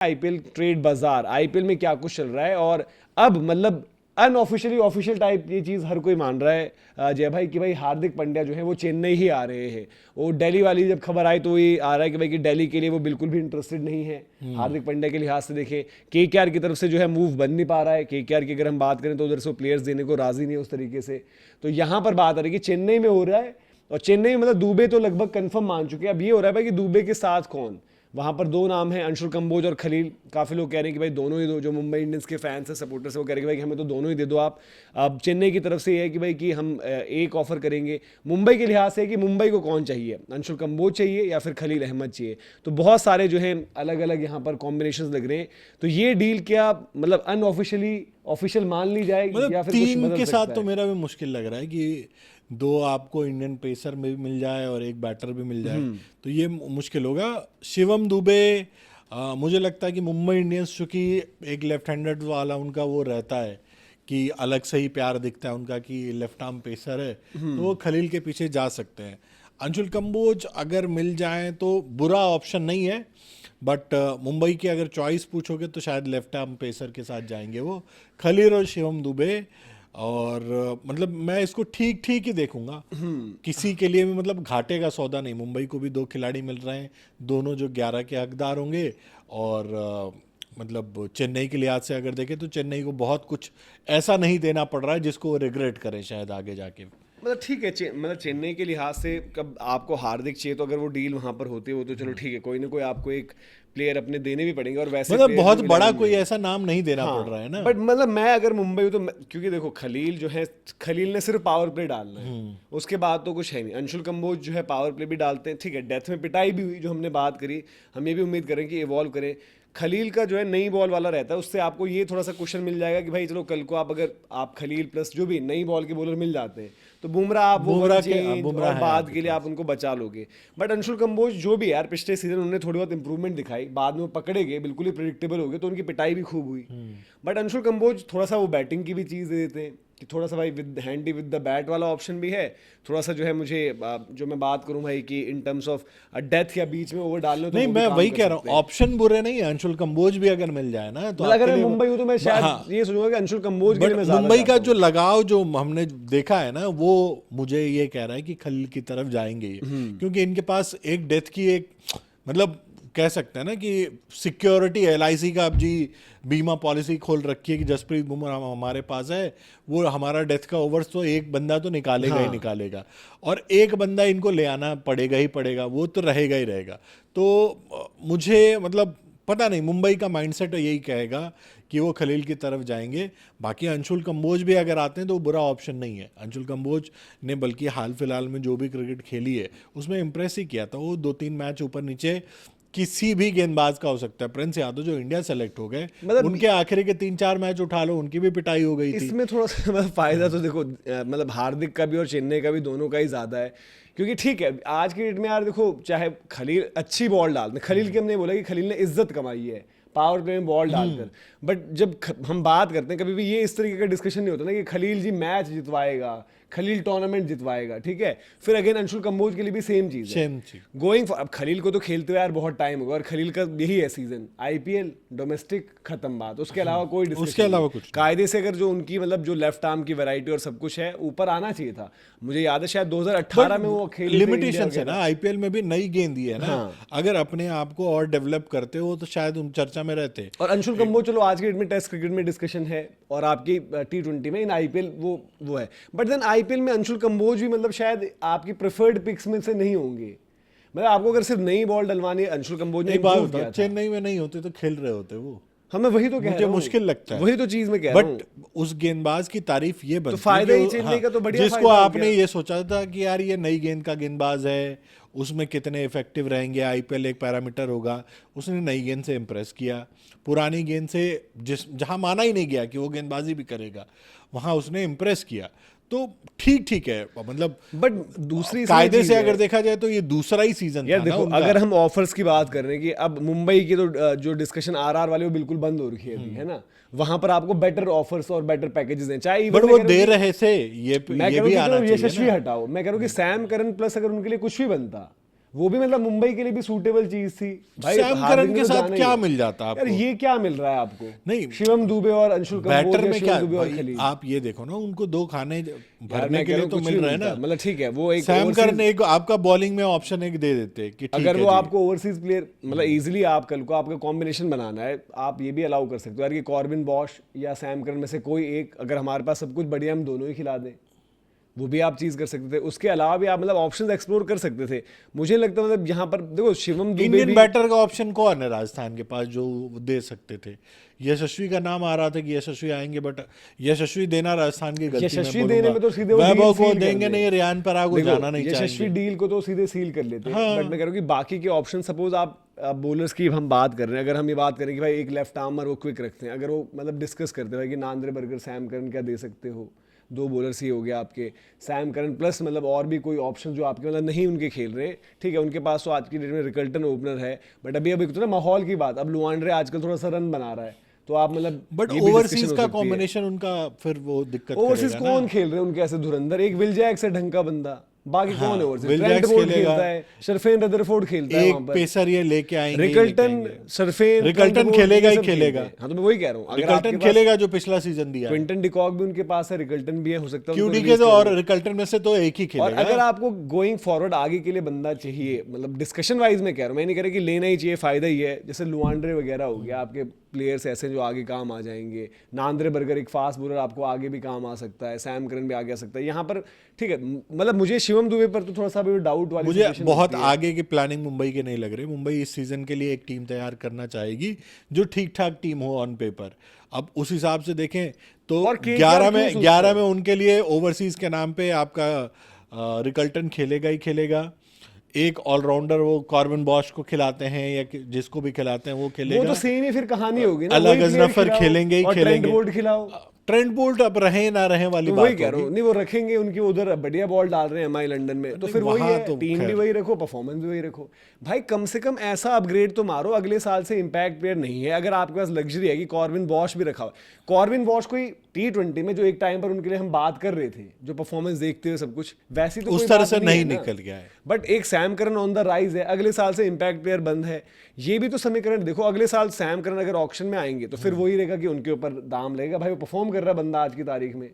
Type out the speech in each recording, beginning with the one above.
IPL trade बाजार, IPL में क्या कुछ चल रहा है। और अब मतलब अनऑफिशियली ऑफिशियल टाइप ये चीज़ हर कोई मान रहा है जय भाई कि भाई हार्दिक पांड्या जो है वो चेन्नई ही आ रहे हैं। वो दिल्ली वाली जब खबर आई तो ये आ रहा है कि भाई कि दिल्ली के लिए वो बिल्कुल भी इंटरेस्टेड नहीं है। हार्दिक पांड्या के लिहाज से देखें, केकेआर की तरफ से जो है मूव बन नहीं पा रहा है। केकेआर की अगर हम बात करें तो उधर से प्लेयर्स देने को राजी नहीं है उस तरीके से। तो यहाँ पर बात आ रही है कि चेन्नई में हो रहा है, और चेन्नई में मतलब दुबे तो लगभग कंफर्म मान चुके हैं। अब ये हो रहा है भाई कि दुबे के साथ कौन, वहां पर दो नाम हैं, अंशुल कंबोज और खलील। काफी लोग कह रहे हैं कि भाई दोनों ही दो, जो मुंबई इंडियंस के फैंस हैं, सपोर्टर्स हैं, वो कह रहे हैं कि भाई हमें तो दोनों ही दे दो आप। अब चेन्नई की तरफ से ये है कि भाई कि हम एक ऑफर करेंगे। मुंबई के लिहाज से है कि मुंबई को कौन चाहिए, अंशुल कंबोज चाहिए या फिर खलील अहमद चाहिए। तो बहुत सारे जो है अलग अलग यहाँ पर कॉम्बिनेशन लग रहे हैं। तो ये डील क्या मतलब अनऑफिशियली ऑफिशियल मान ली जाएगी मतलब या फिर कुछ तीन बदल के सकता साथ तो है? मेरा भी मुश्किल लग रहा है कि दो आपको इंडियन पेसर में भी मिल जाए और एक बैटर भी मिल जाए, तो ये मुश्किल होगा। शिवम दुबे, मुझे लगता है कि मुंबई इंडियंस चूंकि एक लेफ्ट हैंडेड वाला उनका वो रहता है कि अलग से ही प्यार दिखता है उनका कि लेफ्ट आर्म पेसर है, तो वो खलील के पीछे जा सकते हैं। अंशुल कंबोज अगर मिल जाए तो बुरा ऑप्शन नहीं है, बट मुंबई की अगर चॉइस पूछोगे तो शायद लेफ्ट आर्म पेसर के साथ जाएंगे वो, खलील और शिवम दुबे। और मतलब मैं इसको ठीक ठीक ही देखूंगा, किसी के लिए भी मतलब घाटे का सौदा नहीं। मुंबई को भी दो खिलाड़ी मिल रहे हैं, दोनों जो 11 के हकदार होंगे। और मतलब चेन्नई के लिहाज से अगर देखें तो चेन्नई को बहुत कुछ ऐसा नहीं देना पड़ रहा है जिसको वो रिग्रेट करें शायद आगे जाके। मतलब ठीक है, मतलब चेन्नई के लिहाज से कब आपको हार्दिक चाहिए तो अगर वो डील वहां पर होती है वो तो चलो ठीक है, कोई ना कोई आपको एक प्लेयर अपने देने भी पड़ेंगे। और वैसे मतलब players बहुत भी बड़ा मिलाने कोई भी हैं। ऐसा नाम नहीं देना हाँ, पड़ रहा है ना। बट मतलब मैं अगर मुंबई हूँ तो क्योंकि देखो खलील जो है, खलील ने सिर्फ पावर प्ले डालना है, उसके बाद तो कुछ है नहीं। अंशुल कंबोज जो है पावर प्ले भी डालते हैं, ठीक है, डेथ में पिटाई भी हुई जो हमने बात करी। हम ये भी उम्मीद करें कि इवॉल्व करें। खलील का जो है नई बॉल वाला रहता है, उससे आपको ये थोड़ा सा क्वेश्चन मिल जाएगा कि भाई चलो कल को आप अगर आप खलील प्लस जो भी नई बॉल के बॉलर मिल जाते हैं तो बुमराह आप वो बुमराह वन के चेंज बुमराह और है बाद आपके के लिए आप उनको बचा लोगे। बट अंशुल कंबोज जो भी यार पिछले सीजन उन्होंने थोड़ी बहुत इंप्रूवमेंट दिखाई, बाद में वो पकड़े गए, बिल्कुल ही प्रिडिक्टेबल हो गए, तो उनकी पिटाई भी खूब हुई। बट अंशुल कंबोज थोड़ा सा वो बैटिंग की भी चीज़ दे देते हैं कि थोड़ा सा भाई with handy with the bat वाला ऑप्शन भी है। थोड़ा सा जो है मुझे जो मैं बात करूं भाई कि इन टर्म्स ऑफ डेथ या बीच में ओवर डालने तो नहीं, वो भी मैं काम वही कर कह रहा सकते हूँ, हैं। ऑप्शन बुरे नहीं है। अंशुल कंबोज भी अगर मिल जाए ना तो मतलब अगर आपके मैं लिए मुंबई हूं तो मैं शायद हाँ। ये सोचूंगा कि अंशुल कंबोज के लिए बट मैं ज्यादा मुंबई का जाता जो हूं। लगाव जो हमने देखा है ना, वो मुझे ये कह रहा है कि खलील की तरफ जाएंगे ये, क्योंकि इनके पास एक डेथ की एक मतलब कह सकते हैं ना कि सिक्योरिटी, LIC का अब जी बीमा पॉलिसी खोल रखी है कि जसप्रीत बुमराह हमारे पास है, वो हमारा डेथ का ओवर्स तो एक बंदा तो निकालेगा ही निकालेगा, और एक बंदा इनको ले आना पड़ेगा ही पड़ेगा, वो तो रहेगा ही रहेगा। तो मुझे मतलब पता नहीं, मुंबई का माइंडसेट यही कहेगा कि वो खलील की तरफ जाएंगे। बाकी अंशुल कंबोज भी अगर आते हैं तो वो बुरा ऑप्शन नहीं है। अंशुल कंबोज ने बल्कि हाल फिलहाल में जो भी क्रिकेट खेली है उसमें इम्प्रेस ही किया था। वो 2-3 मैच ऊपर नीचे किसी भी गेंदबाज का हो सकता है। प्रिंस यादव जो इंडिया सेलेक्ट हो गए, मतलब उनके आखिरी के 3-4 मैच उठा लो, उनकी भी पिटाई हो गई थी। इसमें थोड़ा सा मतलब फायदा तो देखो मतलब हार्दिक का भी और चेन्नई का भी, दोनों का ही ज्यादा है। क्योंकि ठीक है आज की डेट में यार देखो, चाहे खलील अच्छी बॉल डालते, खलील के हमने बोला कि खलील ने इज्जत कमाई है पावर प्ले में बॉल डालकर, बट जब हम बात करते हैं कभी भी ये इस तरीके का डिस्कशन नहीं होता ना कि खलील जी मैच जितवाएगा, खलील टूर्नामेंट जितवाएगा, ठीक है। फिर अगेन अंशुल कंबोज के लिए भी सेम चीज है, सेम चीज गोइंग फॉर। अब खलील को तो खेलते हुए यार बहुत टाइम होगा, और खलील का यही है सीजन, आईपीएल डोमेस्टिक खत्म बात, उसके अलावा कोई डिस्कशन उसके अलावा नहीं। कुछ नहीं। कायदे से अगर जो उनकी मतलब जो लेफ्ट आर्म की वैरायटी और सब कुछ है ऊपर आना चाहिए था। मुझे याद है शायद 2018 में वो खेले थे लिमिटेशन इंडिया है ना, आईपीएल में भी नई गेंद ही है ना। हाँ। अगर अपने आप को और डेवलप करते हो तो शायद उन चर्चा में रहते। और अंशुल कंबोज चलो आज के डेट में टेस्ट क्रिकेट में डिस्कशन है, और आपकी T20 में, इन आईपीएल वो है। बट देन आईपीएल में अंशुल कंबोज भी मतलब शायद आपकी प्रेफर्ड पिक्स में से नहीं होंगे। मतलब आपको अगर सिर्फ नई बॉल डलवानी है, अंशुल कंबोज ने एक बात improve किया बताओ, था। चेन्नई में नहीं होते तो खेल रहे होते वो। हाँ मैं वही तो कह मुझे रहा हूँ, मुश्किल लगता है, वही तो चीज मैं कह रहा हूँ। बट उस गेंदबाज की तारीफ ये बनती है फायदा कि ही चेन्नई का तो बढ़िया जिसको फायदा हो आपने गया। ये सोचा था कि यार ये नई गेंद का गेंदबाज है, उसमें कितने इफेक्टिव रहेंगे, आईपीएल एक पैरामीटर होगा, उसने नई गेंद से इम्प्रेस किया। पुरानी गेंद से जहां माना ही नहीं गया कि वो गेंदबाजी भी करेगा, वहां उसने इम्प्रेस किया। तो ठीक ठीक है, मतलब बट दूसरी कायदे से अगर देखा जाए तो ये दूसरा ही सीजन यार था देखो ना उनका। अगर हम ऑफर्स की बात कर रहे हैं कि अब मुंबई की तो जो डिस्कशन आरआर वाले वो बिल्कुल बंद हो रखी है अभी, है ना। वहां पर आपको बेटर ऑफर्स और बेटर पैकेजेस हैं, चाहे even बट मैं वो कह रहा हूं दे कि- रहे थे, मैं ये कह भी रहा आना हूं कि चाहिए यशस्वी ना। हटाओ, मैं कह रहा हूं कि सैम करन प्लस अगर उनके लिए कुछ भी बनता, वो भी मतलब मुंबई के लिए भी सूटेबल चीज थी भाई। सैम हार्दिक करन ने के तो साथ जाना ही क्या है। मिल जाता यार आपको? ये क्या मिल रहा है आपको? नहीं, शिवम दुबे और अंशुल कंबोज बैटर या में शिवम क्या दुबे और भाई, खलील। आप ये देखो ना, उनको 2 खाने यार भरने मैं के कह रहा लिए हूँ तो कुछ मिल भी रहे हैं मिलता, ना। मतलब ठीक है वो एक सैम overseas- करन एक आपका बॉलिंग में ऑप्शन एक दे देते कि ठीक अगर है वो जी। आपको ओवरसीज प्लेयर मतलब इजीली आप कल को आपका कॉम्बिनेशन बनाना है, आप ये भी अलाउ कर सकते हो यार कि कॉर्बिन बॉश या सैम करन में से कोई एक, अगर हमारे पास सब कुछ बढ़िया हम दोनों ही खिला दें, वो भी आप चीज कर सकते थे। उसके अलावा भी आप मतलब ऑप्शंस एक्सप्लोर कर सकते थे। मुझे लगता है मतलब यहाँ पर देखो शिवम दुबे इंडियन भी बैटर का ऑप्शन कौन है राजस्थान के पास जो दे सकते थे? यशस्वी का नाम आ रहा था कि यशस्वी आएंगे, बट यशस्वी देना राजस्थान की गलती, मैं यशस्वी बोलूंगा। देने में तो सीधे वो वैभव डील को सील कर देंगे ले। नहीं, रियान पराग को देखो, जाना नहीं यशस्वी चाहेंगे। डील को तो सीधे सील कर लेते हैं। हाँ। बट मैं कह रहा हूँ कि बाकी के ऑप्शन, सपोज आप बॉलर्स की हम बात कर रहे हैं, अगर हम ये बात करें कि भाई एक लेफ्ट आर्मर वो क्विक रखते हैं, अगर वो मतलब डिस्कस करते हैं कि नांद्रे बर्गर सैम करन क्या दे सकते हो, 2 बॉलर्स ही हो गया आपके, सैम करन प्लस मतलब और भी कोई ऑप्शन जो आपके मतलब नहीं उनके खेल रहे, ठीक है, उनके पास तो आज की डेट में रिकल्टन ओपनर है, बट अभी अभी तो ना माहौल की बात, अब लुआंड्रे आजकल थोड़ा सा रन बना रहा है, तो आप मतलब बट ये भी ओवरसीज discussion हो का सकती है। कॉम्बिनेशन उनका फिर वो दिक्कत ओवरसीज करेगा कौन ना। खेल रहे हैं उनके ऐसे धुरंधर? एक विल जैक्स है ढंग का बंदा, बाकी हाँ, कौन है overseas? Will Trent Jacks Boult खेलेगा। खेलता है, शर्फेन रदरफोर्ड खेलता है वहां एक पर, पेसर ये लेके आएंगे, रिकल्टन, शर्फेन, रिकल्टन ट्रेंट बोल्ट, खेलेगा ये ही सब खेलेगा। खेलते हैं। हाँ तो मैं वही कह रहा हूँ, अगर रिकल्टन आपके पास खेलेगा जो पिछला सीजन दिया है। क्विंटन डिकॉक भी उनके पास है, रिकल्टन भी है, हो सकता है उनको क्यूडी के release तो, कर और दें। रिकल्टन में से तो एक ही और खेलेगा। अगर आपको गोइंग फॉरवर्ड आगे के लिए बंदा चाहिए, मतलब डिस्कशन वाइज में कह रहा हूँ, मैं नहीं कह रहा कि लेना ही चाहिए, फायदा ही है, जैसे लुआंड्रे वगैरह हो गया, आपके प्लेयर्स ऐसे जो आगे काम आ जाएंगे, नांद्रे बर्गर एक फास्ट बॉलर आपको आगे भी काम आ सकता है, सैम करन भी आगे आ सकता है यहाँ पर, ठीक है। मतलब मुझे शिवम दुबे पर तो थोड़ा सा भी डाउट वाली मुझे situation बहुत लगती है। आगे की प्लानिंग मुंबई के नहीं लग रही। मुंबई इस सीजन के लिए एक टीम तैयार करना चाहेगी जो ठीक ठाक टीम हो ऑन पेपर। अब उस हिसाब से देखें तो और KKR 11 क्यों में सोचता 11 है? में उनके लिए ओवरसीज के नाम पे आपका रिकल्टन खेलेगा ही खेलेगा। एक ऑलराउंडर वो कॉर्बिन बॉश को खिलाते हैं या जिसको भी खिलाते हैं वो वो खेलेगा। तो सेम ही फिर कहानी होगी ना, अलग वही player अजनफर खिलाओ खेलेंगे ही और ट्रेंट खेलेंगे। बोल्ट खिलाओ। ट्रेंट बोल्ट अब रहे ना रहे वाली तो वही बात कह रहा होगी। हूँ, नहीं वो रखेंगे, उनकी उधर बढ़िया बॉल डाल रहे हैं एमआई लंदन में, तो नहीं, फिर वही वहाँ है, तो टीम भी खैर। वही रखो, परफॉर्मेंस भी वही रखो। भाई कम से कम ऐसा अपग्रेड तो मारो, अगले साल से इम्पैक्ट प्लेयर नहीं है, अगर आपके पास लग्जरी है कि कॉर्बिन बॉश भी रखा हो। कॉर्बिन बॉश कोई T20 में जो एक टाइम पर उनके लिए हम बात कर रहे थे, जो परफॉर्मेंस देखते हुए सब कुछ वैसी तो उस कोई तरह बात से नहीं नहीं है ना। निकल गया है। बट एक Sam Curran on the rise है, अगले साल से इम्पैक्ट प्लेयर बंद है, ये भी तो समीकरण देखो। अगले साल सैम करन अगर ऑक्शन में आएंगे तो फिर वही रहेगा कि उनके ऊपर दाम लगेगा, भाई वो परफॉर्म कर रहा है बंदा आज की तारीख में।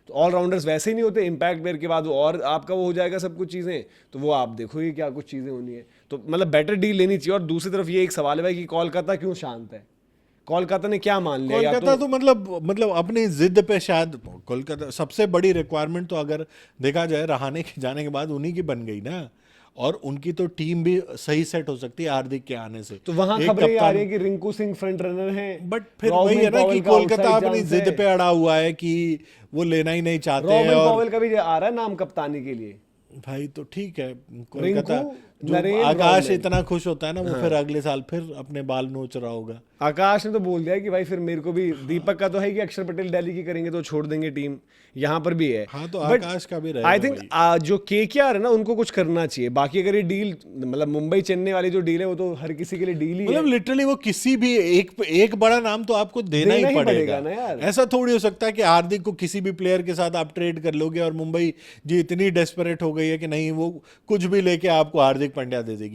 तो ऑलराउंडर्स वैसे ही नहीं होते, इम्पैक्ट प्लेयर के बाद वो और आपका वो हो जाएगा सब कुछ चीज़ें, तो वो आप देखो ये क्या कुछ चीज़ें होनी है। तो मतलब बेटर डील लेनी चाहिए। और दूसरी तरफ ये एक सवाल है भाई कि कोलकाता क्यों शांत है? कोलकाता ने क्या मान लिया? या कोलकाता तो मतलब अपनी जिद पे शायद, कोलकाता सबसे बड़ी रिक्वायरमेंट तो अगर देखा जाए रहाणे के जाने के बाद उन्हीं की बन गई ना। और उनकी तो टीम भी सही सेट हो सकती है हार्दिक के आने से। तो वहां एक खबरें आ कप्तान- रही है कि रिंकू सिंह फ्रंट रनर हैं, बट फिर रॉबिन वही है ना कि पॉवेल का कोलकाता outside अपनी chance जिद है। पे अड़ा हुआ है कि वो लेना ही नहीं चाहते हैं। रॉबिन और पॉवेल का भी आ रहा है नाम कप्तानी के लिए। भाई तो ठीक है, कोलकाता जो नरेन आकाश रॉबिन। इतना खुश होता है ना, वो फिर अगले साल फिर अपने बाल नोच रहा होगा। आकाश ने तो बोल दिया कि भाई फिर मेरे को भी, दीपक का तो है कि अक्षर पटेल दिल्ली की करेंगे तो छोड़ देंगे टीम, यहाँ पर भी है। हाँ तो But आकाश का भी रहेगा आई थिंक भाई। जो KKR है ना उनको कुछ करना चाहिए। बाकी अगर ये डील मतलब मुंबई चेन्नई वाली जो डील है वो तो हर किसी के लिए डील ही है। मतलब लिटरली वो किसी भी एक बड़ा नाम तो आपको देना ही पड़ेगा ना यार। ऐसा थोड़ी हो सकता है कि हार्दिक को किसी भी प्लेयर के साथ आप ट्रेड कर लोगे और मुंबई जी इतनी डेस्परेट हो गई है कि नहीं वो कुछ भी लेके आपको हार्दिक पांड्या दे देगी।